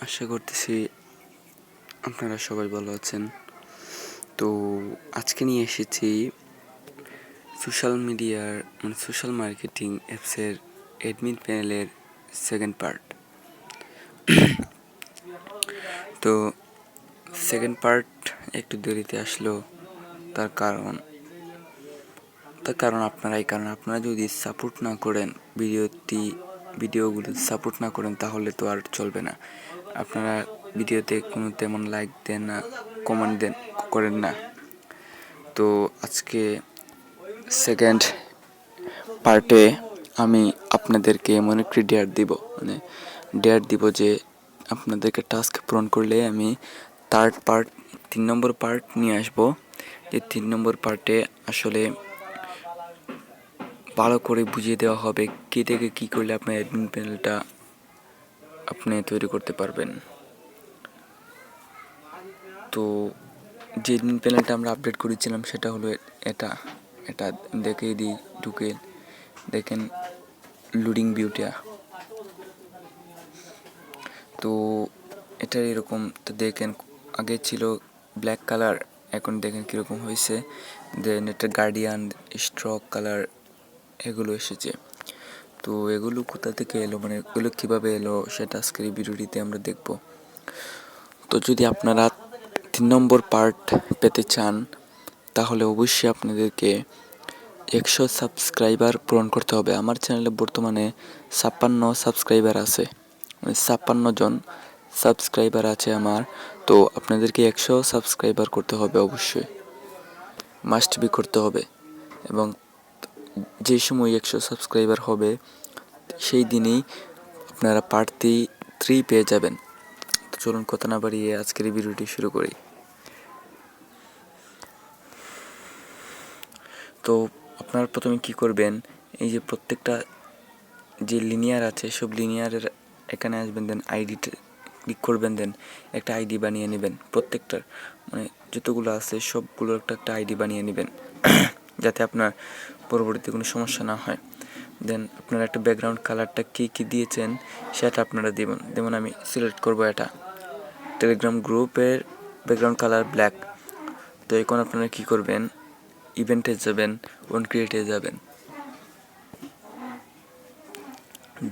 আশা করতেছি আপনারা সবাই ভালো আছেন। তো আজকে নিয়ে এসেছি সোশ্যাল মিডিয়ার সোশ্যাল মার্কেটিং অ্যাপসের অ্যাডমিন প্যানেলের সেকেন্ড পার্ট। তো সেকেন্ড পার্ট একটু দেরিতে আসলো, তার কারণ আপনারা যদি সাপোর্ট না করেন, ভিডিওগুলো সাপোর্ট না করেন তাহলে তো আর চলবে না। আপনারা ভিডিওতে কোনো তেমন লাইক দেন না, কমেন্ট করেন না। তো আজকে সেকেন্ড পার্টে আমি আপনাদেরকে এমন একটি ডেয়ার দিব যে আপনাদেরকে টাস্ক পূরণ করলে আমি 3 নম্বর পার্ট নিয়ে আসবো। যে 3 নম্বর পার্টে আসলে ভালো করে বুঝিয়ে দেওয়া হবে কী থেকে কী করলে আপনার অ্যাডমিন প্যানেলটা আপনি তৈরি করতে পারবেন। তো যে অ্যাডমিন প্যানেলটা আমরা আপডেট করেছিলাম সেটা হলো এটা এটা দেখে দিই, ঢুকে দেখেন লোডিং ভিউটা। তো এটা এরকম, তো দেখেন আগে ছিল ব্ল্যাক কালার, এখন দেখেন কীরকম হয়েছে। দেন এটা গার্ডিয়ান, স্ট্রক কালার এগুলো এসেছে। তো এগুলো কোথা থেকে এলো, এগুলো কীভাবে এলো সেটা আজকের এই ভিডিওটিতে আমরা দেখব। তো যদি আপনারা 3 নম্বর পার্ট পেতে চান তাহলে অবশ্যই আপনাদেরকে 100 সাবস্ক্রাইবার পূরণ করতে হবে। আমার চ্যানেলে বর্তমানে 56 সাবস্ক্রাইবার আছে, 56 জন সাবস্ক্রাইবার আছে আমার। তো আপনাদেরকে 100 সাবস্ক্রাইবার করতে হবে, অবশ্যই মাস্ট বি করতে হবে। এবং যে সময় 100 সাবস্ক্রাইবার হবে সেই দিনই আপনারা পার্ট 3 পেয়ে যাবেন। তো চলুন কথা না বাড়িয়ে আজকের এই ভিডিওটি শুরু করি। তো আপনারা প্রথমে কি করবেন, এই যে প্রত্যেকটা যে লিনিয়ার আছে সব লিনিয়ারের এখানে আসবেন, দেন আইডিতে ক্লিক করবেন, দেন একটা আইডি বানিয়ে নেবেন। প্রত্যেকটার যতগুলো আছে সবগুলোর একটা আইডি বানিয়ে নেবেন যাতে আপনার পরবর্তীতে কোনো সমস্যা না হয়। দেন আপনারা একটা ব্যাকগ্রাউন্ড কালারটা কী দিয়েছেন সেটা আপনারা দেবেন। যেমন আমি সিলেক্ট করব এটা টেলিগ্রাম গ্রুপের ব্যাকগ্রাউন্ড কালার ব্ল্যাক। তো এখন আপনারা কী করবেন, ইভেন্টে যাবেন, ওন ক্রিয়েটে যাবেন।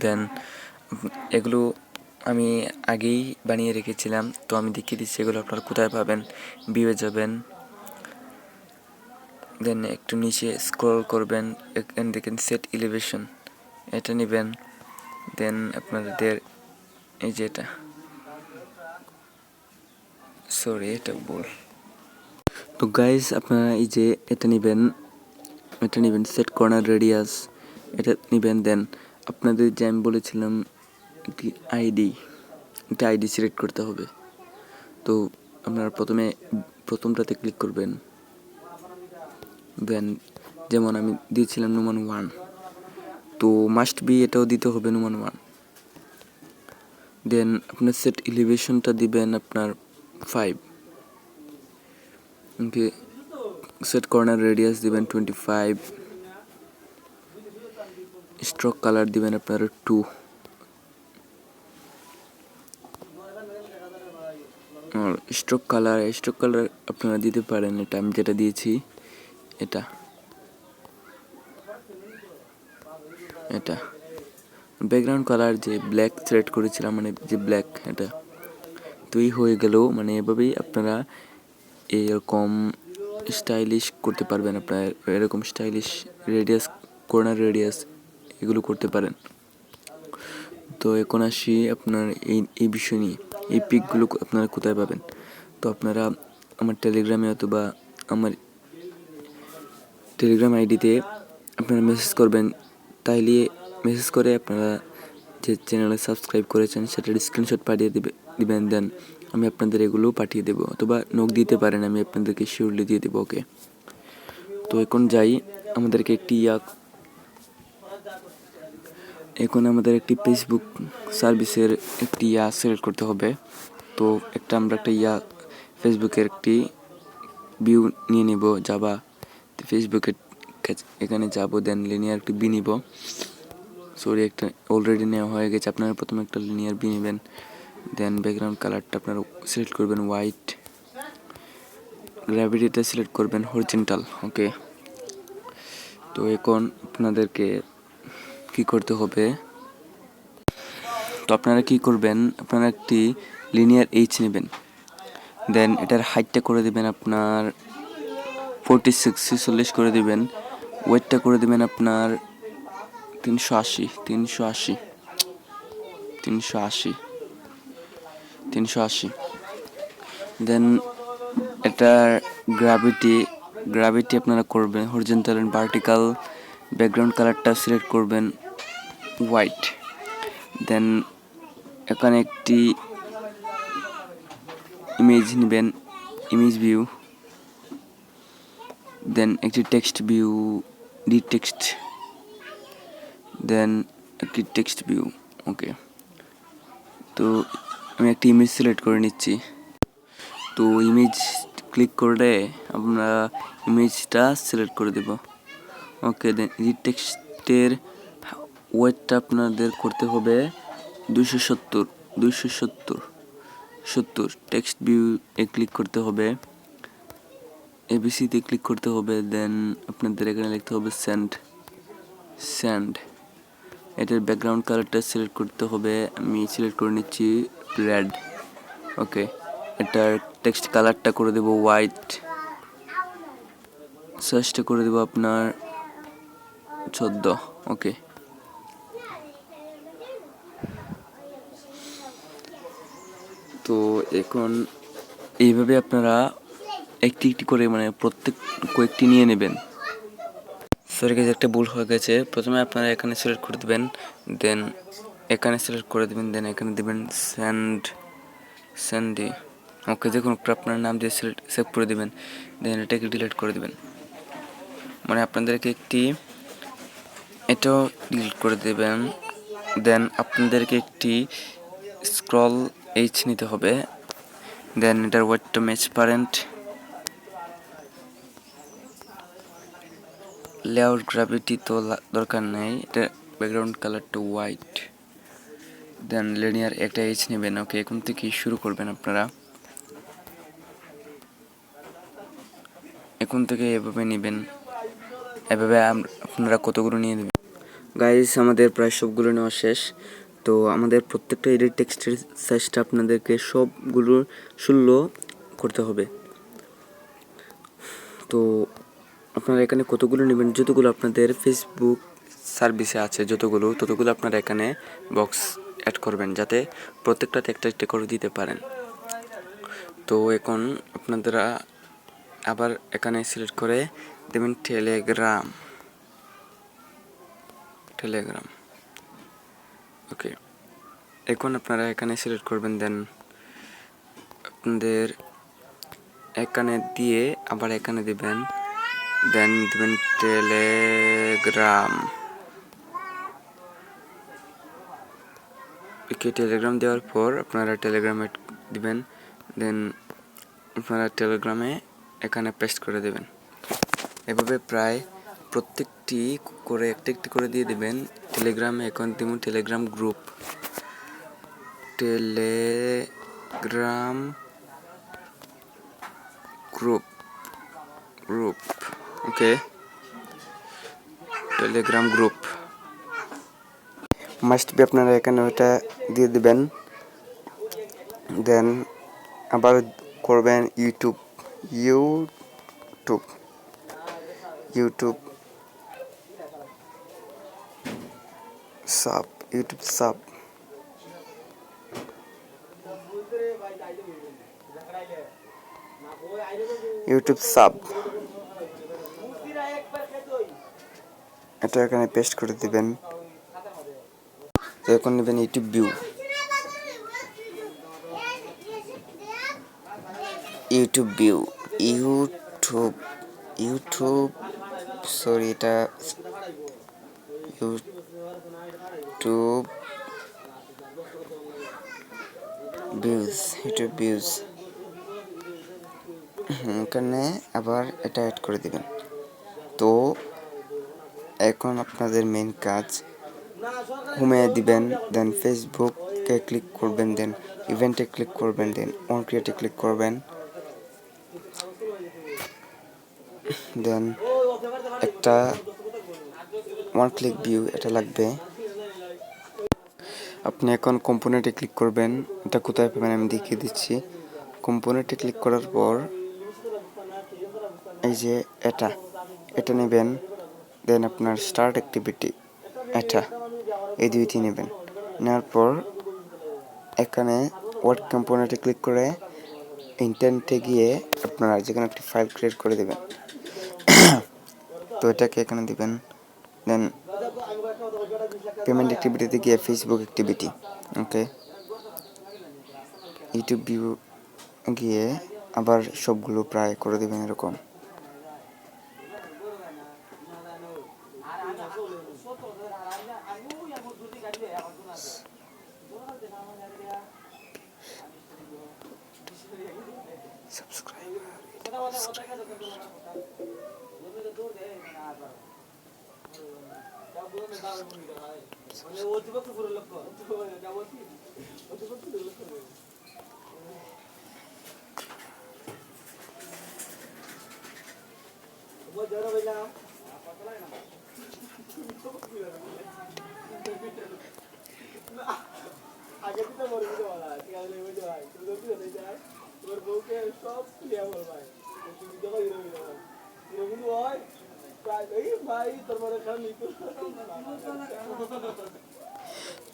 দেন এগুলো আমি আগেই বানিয়ে রেখেছিলাম, তো আমি দেখিয়ে দিচ্ছি এগুলো আপনারা কোথায় পাবেন। ভিউয়ে যাবেন, দেন একটু নিচে স্ক্রল করবেন, এখানে দেখেন সেট এলিভেশন, এটা নেবেন। দেন আপনাদের এই যে এটা তো গাইস আপনারা এই যে এটা নেবেন সেট কর্নার রেডিয়াস, এটা নেবেন। দেন আপনাদের যে আমি বলেছিলাম একটি আইডি সিলেক্ট করতে হবে। তো আপনারা প্রথমটাতে ক্লিক করবেন। দেন যেমন আমি দিয়েছিলাম নোমান 1, তো মাস্ট বি এটাও দিতে হবে নোমান 1। দেন আপনার সেট এলিভেশনটা দিবেন আপনার 5, ওকে। সেট কর্নার রেডিয়াস দিবেন 25, স্ট্রোক কালার দিবেন আপনারা 2, স্ট্রোক কালার আপনারা দিতে পারেন, এটা আমি যেটা দিয়েছি এটা ব্যাকগ্রাউন্ড কালার যে ব্ল্যাক সিলেক্ট করেছিলাম, যে ব্ল্যাক, এটা তুই হয়ে গেল। এভাবেই আপনারা এরকম স্টাইলিশ করতে পারবেন। আপনার এরকম স্টাইলিশ রেডিয়াস, কর্নার রেডিয়াস এগুলো করতে পারেন। তো এখন আসি আপনার এই বিষয় নিয়ে, এই পিকগুলো আপনারা কোথায় পাবেন। তো আপনারা আমার টেলিগ্রামে অথবা আমার টেলিগ্রাম আইডিতে আপনারা মেসেজ করবেন। তাইলে মেসেজ করে আপনারা যে চ্যানেলে সাবস্ক্রাইব করেছেন সেটার স্ক্রিনশট পাঠিয়ে দিবেন। দেন আমি আপনাদের এগুলো পাঠিয়ে দেবো, অথবা নোক দিতে পারেন, আমি আপনাদেরকে শিওরলি দিয়ে দেবো, ওকে। তো এখন যাই, আমাদেরকে আমাদের একটি ফেসবুক সার্ভিসের একটি সিলেক্ট করতে হবে। তো আমরা একটা ফেসবুকের একটি ভিউ নিয়ে নেব, যাবা ফেসবুকের এখানে যাব, দেন লিনিয়ার একটি বি নিব। একটা অলরেডি নেওয়া হয়ে গেছে। আপনারা প্রথমে একটা লিনিয়ার বি নেবেন, দেন ব্যাকগ্রাউন্ড কালারটা আপনারা সিলেক্ট করবেন হোয়াইট, গ্র্যাভিটিটা সিলেক্ট করবেন হরিজন্টাল। ওকে, তো এখন আপনাদেরকে কি করতে হবে, তো আপনারা কি করবেন, আপনারা একটি লিনিয়ার এইচ নেবেন, দেন এটার হাইটটা করে দিবেন আপনার 46 করে দিবেন, ওয়েটটা করে দিবেন আপনার 380, দেন এটার গ্র্যাভিটি আপনারা করবেন হরিজন্টাল এন্ড ভার্টিক্যাল, ব্যাকগ্রাউন্ড কালারটা সিলেক্ট করবেন হোয়াইট, দেন এখানে একটি ইমেজ নেবেন, ইমেজ ভিউ, দেন একটি টেক্সট ভিউ, টেক্সট, দেন একটি টেক্সট ভিউ। ওকে, তো আমি একটি ইমেজ সিলেক্ট করে নিচ্ছি। তো ইমেজ ক্লিক করে আমরা ইমেজটা সিলেক্ট করে দেব। ওকে, দেন টেক্সটের ওয়েটটা আপনাদের করতে হবে 270। টেক্সট ভিউ এ ক্লিক করতে হবে, এবিসিতে ক্লিক করতে হবে, দেন আপনাদের এখানে লিখতে হবে স্যান্ড। এটার ব্যাকগ্রাউন্ড কালারটা সিলেক্ট করতে হবে, আমি সিলেক্ট করে নিচ্ছি রেড। ওকে, এটার টেক্সট কালারটা করে দেব হোয়াইট, সার্চটা করে দেব আপনার 14। ওকে, তো এখন এইভাবে আপনারা একটি একটি করে মানে কয়েকটি নিয়ে নেবেন। সরি গাইস, একটা ভুল হয়ে গেছে। প্রথমে আপনারা এখানে সিলেক্ট করে দেবেন, দেন এখানে সিলেক্ট করে দেবেন, দেন এখানে দেবেন স্যান্ডি। ওকে, দেখুন আপনার নাম দিয়ে সেভ করে দেবেন, দেন এটাকে ডিলিট করে দেবেন। মানে আপনাদেরকে এটাও ডিলিট করে দেবেন, দেন আপনাদেরকে একটি স্ক্রল এইচ নিতে হবে, দেন এটার ওয়েটটা ম্যাচ পারেন্ট, লেআউট গ্র্যাভিটি তো দরকার নেই, এটা ব্যাকগ্রাউন্ড কালারটা হোয়াইট, দেন লিনিয়ার একটা এইচ নেবেন। ওকে, এখন থেকে শুরু করবেন আপনারা, এখন থেকে এভাবে নেবেন, এভাবে আপনারা কতগুলো নিয়ে নেবেন। গাইস, আমাদের প্রায় সবগুলো নেওয়া শেষ। তো আমাদের প্রত্যেকটা এডিট টেক্সটের সাইজটা আপনাদেরকে সবগুলো 16 করতে হবে। তো আপনারা এখানে কতগুলো নেবেন, যতগুলো আপনাদের ফেসবুক সার্ভিসে আছে ততগুলো আপনারা এখানে বক্স অ্যাড করবেন, যাতে প্রত্যেকটাতে একটা একটা করে দিতে পারেন। তো এখন আপনারা আবার এখানে সিলেক্ট করে দেবেন টেলিগ্রাম। ওকে, এখন আপনারা এখানে সিলেক্ট করবেন, দেন আপনাদের এখানে দিয়ে আবার এখানে দিবেন, দেন দিবেন টেলিগ্রাম। টেলিগ্রাম দেওয়ার পর আপনারা টেলিগ্রামে দিবেন, দেন আপনারা টেলিগ্রামে এখানে পেস্ট করে দেবেন। এভাবে প্রায় প্রত্যেকটি করে একটি করে দিয়ে দিবেন। টেলিগ্রামে এখন দিবেন Telegram group. Okay, Telegram group must be, আপনারা এখানে ওটা দিয়ে দিবেন, দেন আবার করবেন ইউটিউব সাব এটা এখানে পেস্ট করে দিবেন। তো এখন নেবেন ইউটিউব সরি, এটা ইউটিউব ভিউজ এখানে আবার এটা অ্যাড করে দিবেন। তো এখন আপনাদের মেইন কাজ হোমে দিবেন, দেন ফেসবুক কে ক্লিক করবেন, দেন ইভেন্টে ক্লিক করবেন, দেন অন ক্রিয়েটে ক্লিক করবেন, দেন একটা ওয়ান ক্লিক ভিউ এটা লাগবে। আপনি এখন কম্পোনেন্টে ক্লিক করবেন, এটা কোথায় পাবেন আমি দেখিয়ে দিচ্ছি। কম্পোনেন্টে ক্লিক করার পর এই যে এটা নেবেন, দেন আপনার স্টার্ট অ্যাক্টিভিটি এই দুইটি নেবেন। নেওয়ার পর এখানে ওয়ার্ড কম্পোনেন্টে ক্লিক করে ইন্টেন্টে গিয়ে আপনারা যেখানে একটি ফাইল ক্রিয়েট করে দেবেন। তো এটাকে এখানে দিবেন, দেন পেমেন্ট অ্যাক্টিভিটিতে গিয়ে ফেসবুক অ্যাক্টিভিটি, ওকে, ইউটিউব ভিউ গিয়ে আবার সবগুলো প্রায় করে দেবেন এরকম।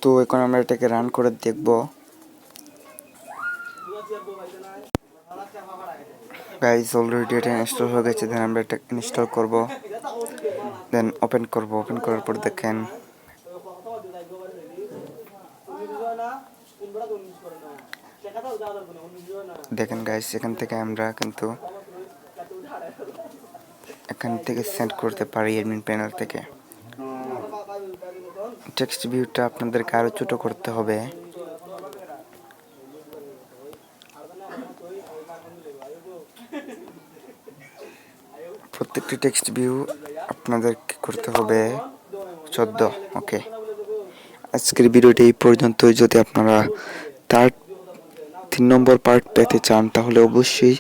তো এখন আমরা এটাকে রান করে দেখব। গাইস অলরেডি এটা ইনস্টল হয়ে গেছে, দেন আমরা এটা ইনস্টল করব, দেন ওপেন করব। ওপেন করার পর দেখেন গাইস এখান থেকে আমরা কিন্তু এখান থেকে সেন্ড করতে পারি অ্যাডমিন প্যানেল থেকে। টেক্সট ভিউটা আপনাদেরকে আরো ছোট করতে হবে। প্রত্যেকটি টেক্সট ভিউ আপনাদেরকে করতে হবে 14, ওকে। আজকের ভিডিওটি এই পর্যন্তই। যদি আপনারা তার 3 নম্বর পার্ট পেতে চান তাহলে অবশ্যই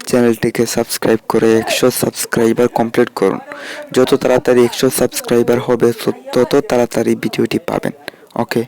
চ্যানেলটিকে সাবস্ক্রাইব করে 100 সাবস্ক্রাইবার কমপ্লিট করুন। যত তাড়াতাড়ি 100 সাবস্ক্রাইবার হবে তত তাড়াতাড়ি ভিডিওটি পাবেন, ওকে।